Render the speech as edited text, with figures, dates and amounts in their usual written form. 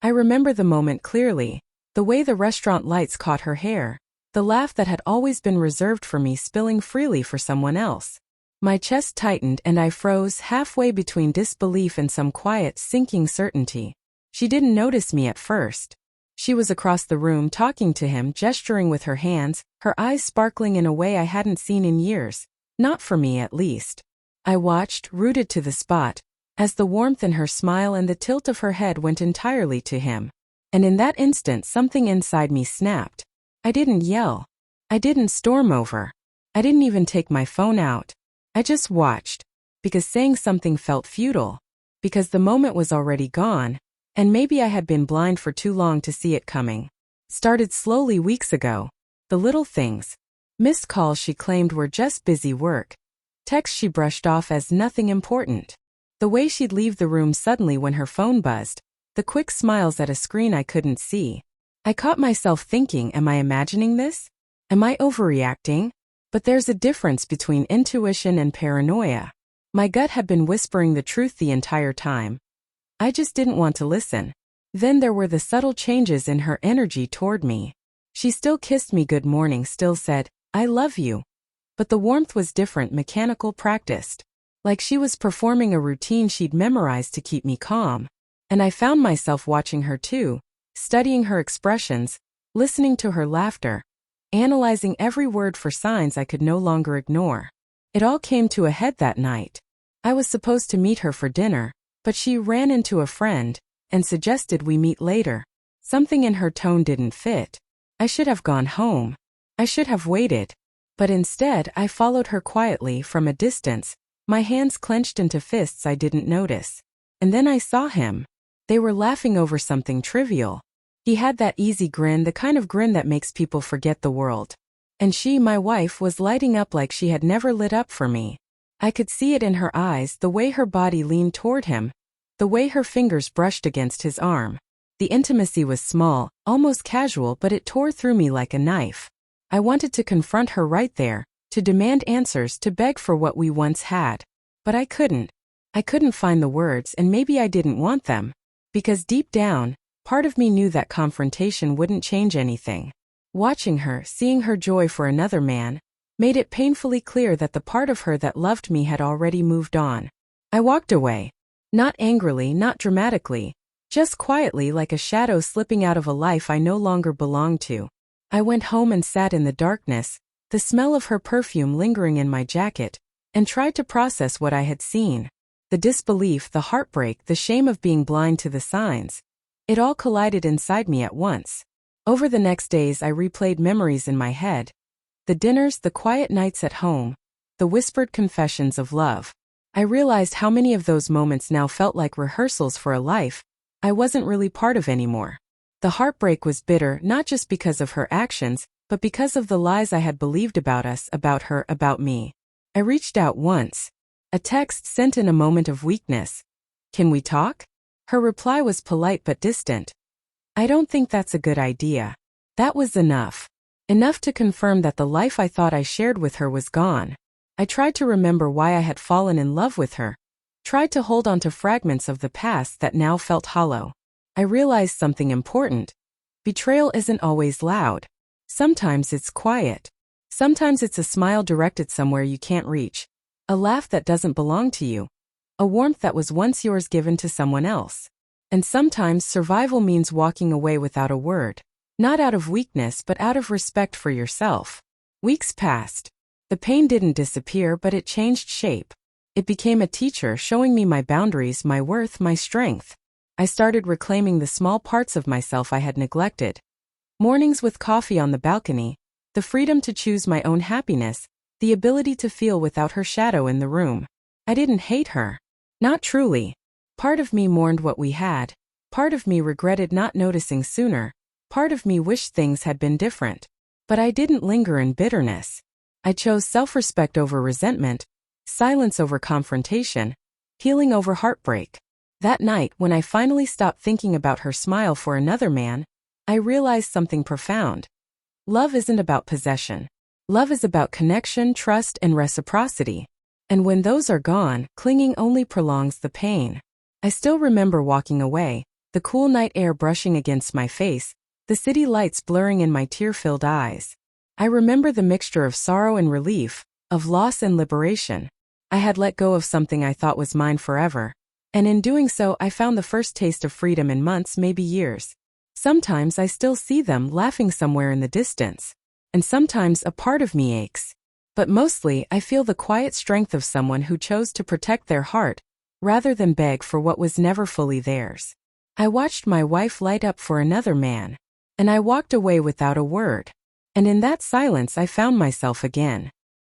I remember the moment clearly, the way the restaurant lights caught her hair, the laugh that had always been reserved for me spilling freely for someone else. My chest tightened and I froze halfway between disbelief and some quiet, sinking certainty. She didn't notice me at first. She was across the room talking to him, gesturing with her hands, her eyes sparkling in a way I hadn't seen in years. Not for me, at least. I watched, rooted to the spot, as the warmth in her smile and the tilt of her head went entirely to him. And in that instant something inside me snapped. I didn't yell. I didn't storm over. I didn't even take my phone out. I just watched. Because saying something felt futile. Because the moment was already gone, and maybe I had been blind for too long to see it coming. Started slowly weeks ago. The little things. Missed calls she claimed were just busy work. Texts she brushed off as nothing important. The way she'd leave the room suddenly when her phone buzzed. The quick smiles at a screen I couldn't see. I caught myself thinking, am I imagining this? Am I overreacting? But there's a difference between intuition and paranoia. My gut had been whispering the truth the entire time. I just didn't want to listen. Then there were the subtle changes in her energy toward me. She still kissed me good morning, still said, I love you. But the warmth was different, mechanical, practiced. Like she was performing a routine she'd memorized to keep me calm. And I found myself watching her too, studying her expressions, listening to her laughter, analyzing every word for signs I could no longer ignore. It all came to a head that night. I was supposed to meet her for dinner, but she ran into a friend and suggested we meet later. Something in her tone didn't fit. I should have gone home. I should have waited. But instead, I followed her quietly from a distance, my hands clenched into fists I didn't notice. And then I saw him. They were laughing over something trivial. He had that easy grin, the kind of grin that makes people forget the world. And she, my wife, was lighting up like she had never lit up for me. I could see it in her eyes, the way her body leaned toward him, the way her fingers brushed against his arm. The intimacy was small, almost casual, but it tore through me like a knife. I wanted to confront her right there, to demand answers, to beg for what we once had. But I couldn't. I couldn't find the words, and maybe I didn't want them. Because deep down, part of me knew that confrontation wouldn't change anything. Watching her, seeing her joy for another man, made it painfully clear that the part of her that loved me had already moved on. I walked away. Not angrily, not dramatically. Just quietly, like a shadow slipping out of a life I no longer belonged to. I went home and sat in the darkness, the smell of her perfume lingering in my jacket, and tried to process what I had seen. The disbelief, the heartbreak, the shame of being blind to the signs. It all collided inside me at once. Over the next days I replayed memories in my head. The dinners, the quiet nights at home, the whispered confessions of love. I realized how many of those moments now felt like rehearsals for a life I wasn't really part of anymore. The heartbreak was bitter, not just because of her actions, but because of the lies I had believed about us, about her, about me. I reached out once. A text sent in a moment of weakness. Can we talk? Her reply was polite but distant. I don't think that's a good idea. That was enough. Enough to confirm that the life I thought I shared with her was gone. I tried to remember why I had fallen in love with her. Tried to hold on to fragments of the past that now felt hollow. I realized something important. Betrayal isn't always loud. Sometimes it's quiet. Sometimes it's a smile directed somewhere you can't reach. A laugh that doesn't belong to you. A warmth that was once yours given to someone else. And sometimes survival means walking away without a word. Not out of weakness but out of respect for yourself. Weeks passed. The pain didn't disappear but it changed shape. It became a teacher showing me my boundaries, my worth, my strength. I started reclaiming the small parts of myself I had neglected. Mornings with coffee on the balcony, the freedom to choose my own happiness, the ability to feel without her shadow in the room. I didn't hate her. Not truly. Part of me mourned what we had. Part of me regretted not noticing sooner. Part of me wished things had been different. But I didn't linger in bitterness. I chose self-respect over resentment, silence over confrontation, healing over heartbreak. That night, when I finally stopped thinking about her smile for another man, I realized something profound. Love isn't about possession. Love is about connection, trust, and reciprocity. And when those are gone, clinging only prolongs the pain. I still remember walking away, the cool night air brushing against my face, the city lights blurring in my tear-filled eyes. I remember the mixture of sorrow and relief, of loss and liberation. I had let go of something I thought was mine forever, and in doing so I found the first taste of freedom in months, maybe years. Sometimes I still see them laughing somewhere in the distance, and sometimes a part of me aches. But mostly I feel the quiet strength of someone who chose to protect their heart, rather than beg for what was never fully theirs. I watched my wife light up for another man, and I walked away without a word. And in that silence I found myself again.